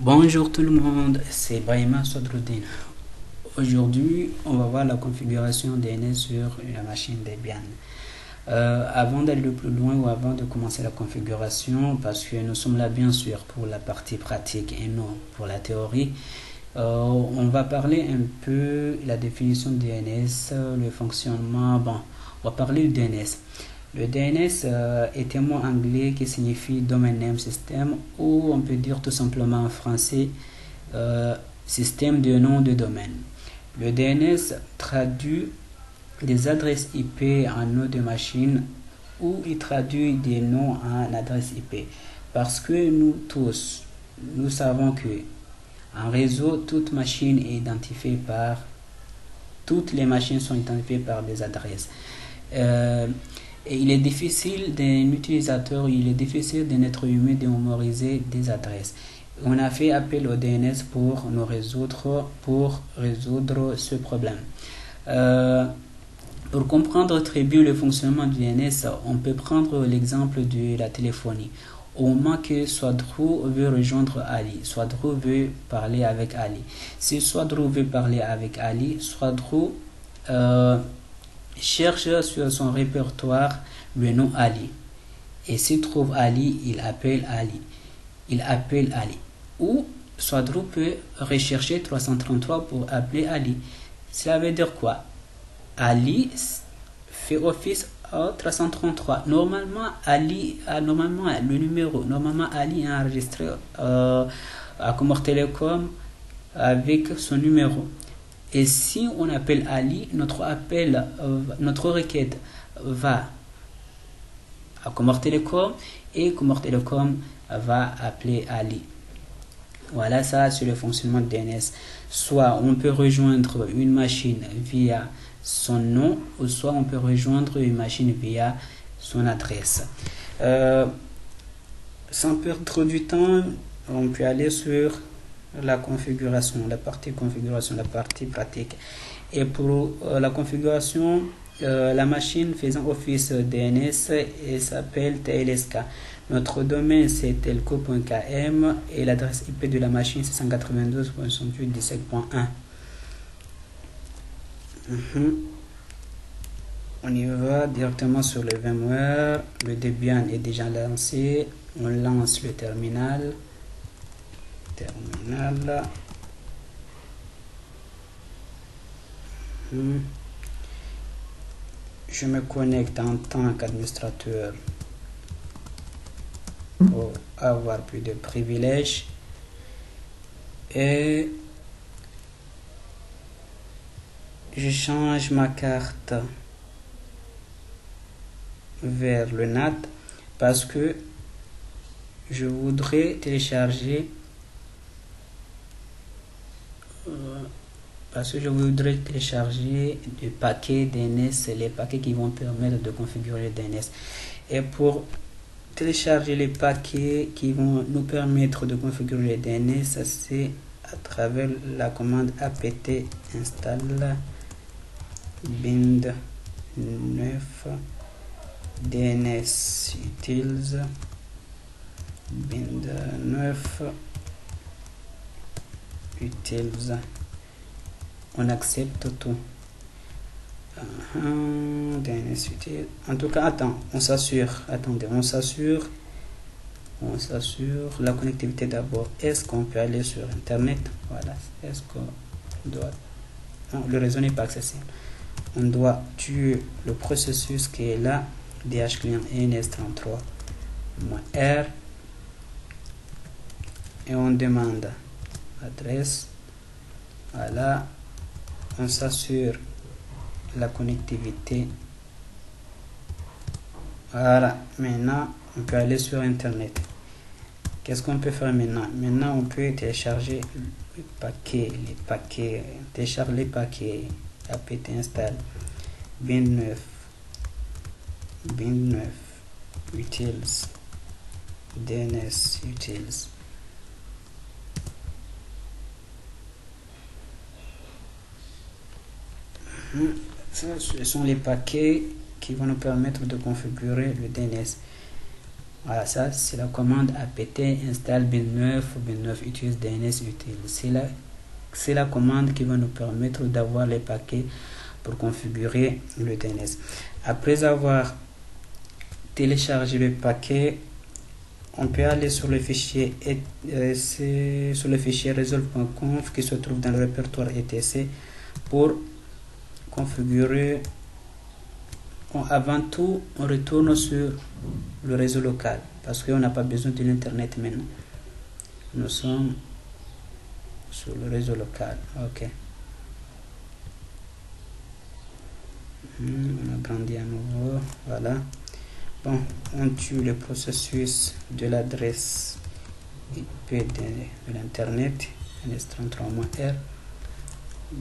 Bonjour tout le monde, c'est Brahima Sodroudine. Aujourd'hui, on va voir la configuration DNS sur la machine Debian. Avant d'aller plus loin ou avant de commencer la configuration, parce que nous sommes là bien sûr pour la partie pratique et non pour la théorie, on va parler un peu de la définition de DNS, le fonctionnement. Bon, on va parler du DNS. Le DNS est un mot anglais qui signifie Domain Name System, ou on peut dire tout simplement en français système de nom de domaine. Le DNS traduit des adresses IP en nom de machine, ou il traduit des noms en adresse IP. Parce que nous tous, nous savons que en réseau, toute machine est identifiée par toutes les machines sont identifiées par des adresses. Et il est difficile d'un utilisateur, il est difficile d'un être humain de mémoriser des adresses. On a fait appel au DNS pour résoudre ce problème. Pour comprendre très bien le fonctionnement du DNS, on peut prendre l'exemple de la téléphonie. Au moment que Swadrou veut rejoindre Ali, Swadrou veut parler avec Ali. Si Swadrou veut parler avec Ali, Swadrou cherche sur son répertoire le nom Ali. Et s'il trouve Ali, il appelle Ali. Ou Swadrou peut rechercher 333 pour appeler Ali. Cela veut dire quoi? Ali fait office à 333. Normalement, Ali est enregistré à Comore Telecom avec son numéro. Et si on appelle Ali, notre requête va à Comore Telecom et Comore Telecom va appeler Ali. Voilà, ça c'est le fonctionnement de DNS. Soit on peut rejoindre une machine via son nom, ou soit on peut rejoindre une machine via son adresse. Sans perdre du temps, on peut aller sur la configuration, la partie pratique. Et pour la configuration, la machine faisant office DNS s'appelle TLSK. Notre domaine c'est telco.km et l'adresse IP de la machine c'est 192.168.17.1. On y va directement sur le VMware. Le Debian est déjà lancé. On lance le terminal. Je me connecte en tant qu'administrateur pour avoir plus de privilèges. Et je change ma carte vers le NAT parce que je voudrais télécharger des paquets DNS, les paquets qui vont permettre de configurer le DNS. Et pour télécharger les paquets qui vont nous permettre de configurer le DNS, c'est à travers la commande apt install bind 9 DNS utils bind 9 utils. On accepte tout. DNS utils. En tout cas, on s'assure la connectivité d'abord. Est-ce qu'on peut aller sur internet? Voilà. Est-ce qu'on doit... Non, le réseau n'est pas accessible. On doit tuer le processus qui est là, dhclient ns33-r, et on demande adresse. Voilà, on s'assure la connectivité. Voilà, maintenant on peut aller sur internet. Qu'est-ce qu'on peut faire maintenant? Maintenant on peut télécharger les paquets, télécharger les paquets apt install bind 9 utils DNS utils. Ce sont les paquets qui vont nous permettre de configurer le DNS. Voilà, ça c'est la commande apt install bin9 ou bin9 utilise DNS utile. C'est la commande qui va nous permettre d'avoir les paquets pour configurer le DNS. Après avoir téléchargé le paquet, on peut aller sur le fichier resolve.conf qui se trouve dans le répertoire etc pour configurer. Avant tout, on retourne sur le réseau local parce qu'on n'a pas besoin de l'internet maintenant. Nous sommes sur le réseau local. Ok. On agrandit à nouveau. Voilà. Bon, on tue le processus de l'adresse IP de l'internet ns33-r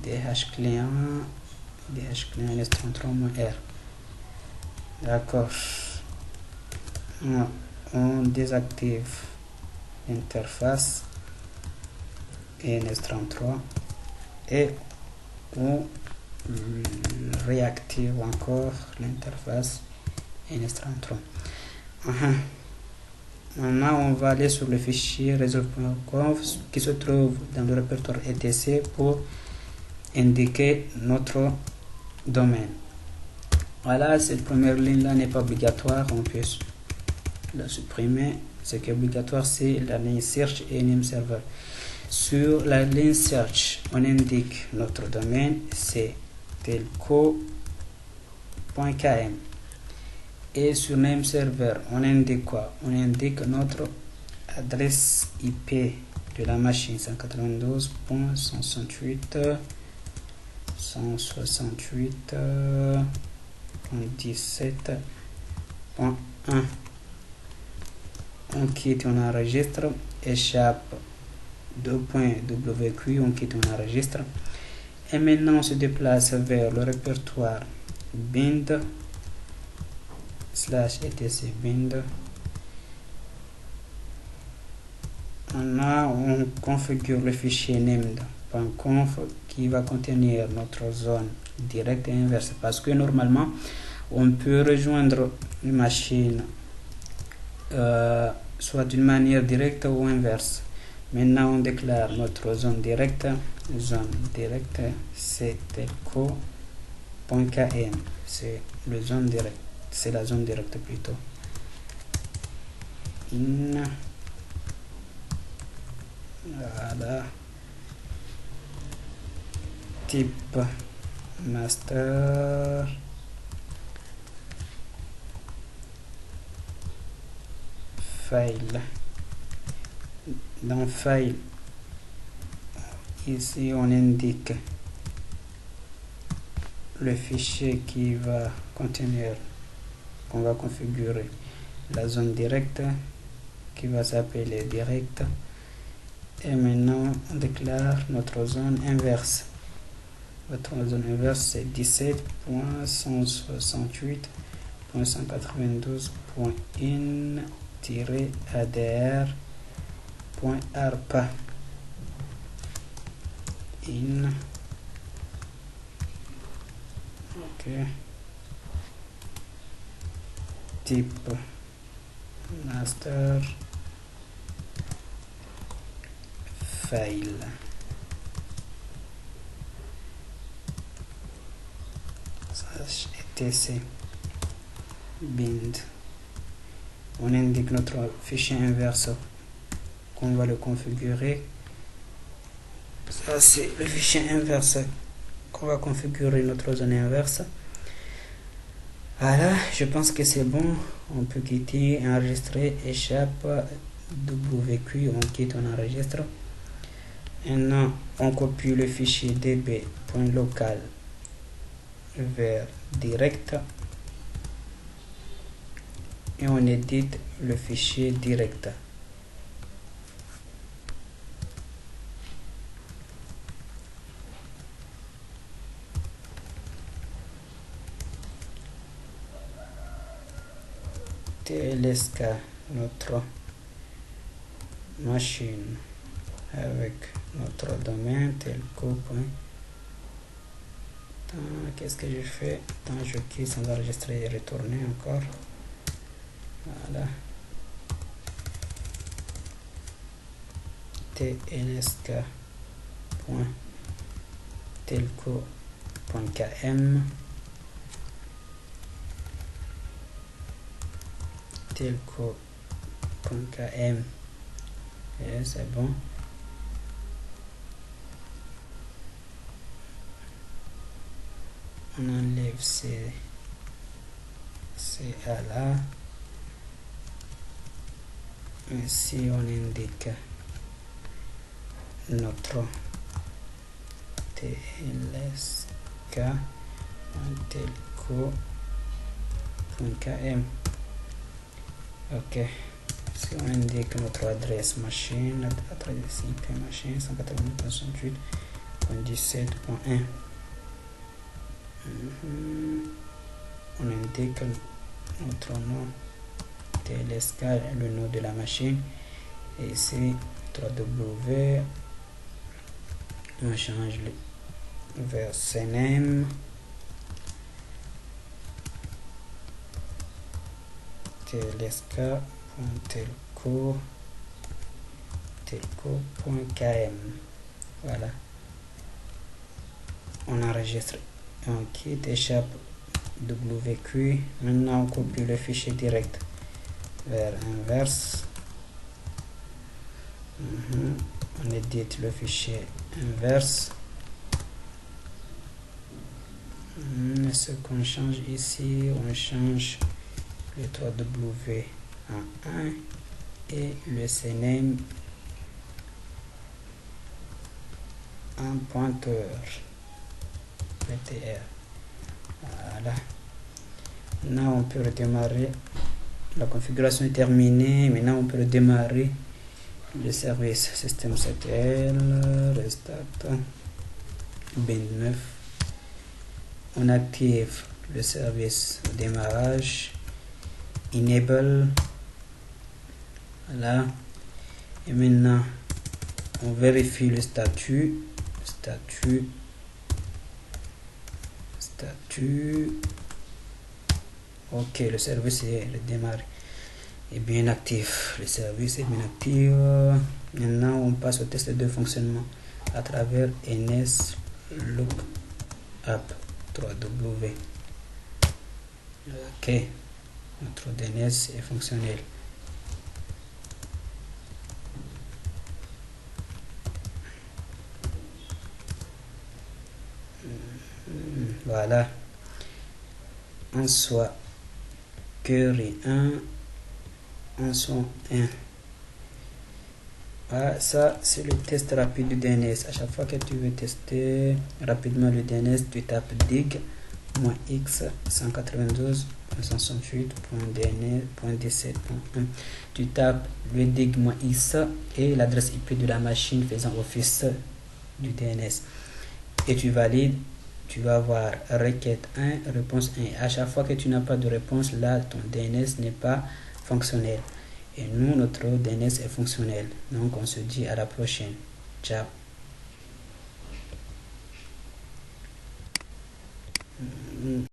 dhclient ns33-r. D'accord. On désactive l'interface ns33 et on réactive encore l'interface ns33. Maintenant, on va aller sur le fichier resolve.conf qui se trouve dans le répertoire etc pour indiquer notre domaine. Voilà, cette première ligne-là n'est pas obligatoire, on peut la supprimer. Ce qui est obligatoire, c'est la ligne search et name server. Sur la ligne search, on indique notre domaine, c'est telco.km. Et sur name server, on indique quoi? On indique notre adresse IP de la machine 192.168.17.1. On quitte, on enregistre, échappe 2.wq, on quitte, on enregistre. Et maintenant, on se déplace vers le répertoire bind /etc bind. On configure le fichier named.conf qui va contenir notre zone directe et inverse parce que normalement on peut rejoindre une machine soit d'une manière directe ou inverse. Maintenant on déclare notre zone directe c'est telco.km, c'est le zone directe, c'est la zone directe plutôt. Voilà, type master, file. Dans file, ici on indique le fichier qui va contenir, qu'on va configurer la zone directe qui va s'appeler direct. Et maintenant on déclare notre zone inverse. Votre zone inverse c'est 17.168.192.in-adr.arpa in. Ok. Type master file. etc bind. On indique notre fichier inverse qu'on va le configurer. Ça c'est le fichier inverse qu'on va configurer notre zone inverse. Voilà, je pense que c'est bon. On peut quitter, enregistrer, échappe, WQ, on quitte, on enregistre. Maintenant, on copie le fichier db.local vers direct et on édite le fichier direct. TLSK, notre machine avec notre domaine telco. Qu'est-ce que je fais? Tant je quitte sans enregistrer et retourner encore. Voilà. tnsk.telco.km telco.km. Et c'est bon. On enlève ces A là. Ici on indique notre tlsk.telco.km. ok, si on indique notre adresse machine, adresse IP machine 192.168.17.1, on indique notre nom TLSK, le nom de la machine, et ici 3W, on change le vers CNAME, telco.km. Voilà, on enregistre, on quitte, échappe WQ. Maintenant on copie le fichier direct vers inverse. On édite le fichier inverse. Ce qu'on change ici, on change le 3W en 1 et le CNAME en pointeur PTR. Voilà. Maintenant on peut redémarrer. La configuration est terminée. Maintenant on peut redémarrer le service systemctl, restart, bin9. On active le service démarrage, enable. Voilà. Et maintenant on vérifie le statut. Ok, le service est redémarré, est bien actif. Le service est bien actif. Maintenant on passe au test de fonctionnement à travers ns lookup 3w. ok, notre DNS est fonctionnel. Voilà, en soit query 1, en soit 1. Voilà, ça c'est le test rapide du DNS. À chaque fois que tu veux tester rapidement le DNS, tu tapes dig -x 192.168.17.1. tu tapes le dig -x et l'adresse IP de la machine faisant office du DNS et tu valides. Tu vas avoir requête 1, réponse 1. À chaque fois que tu n'as pas de réponse, là, ton DNS n'est pas fonctionnel. Et nous, notre DNS est fonctionnel. Donc, on se dit à la prochaine. Ciao.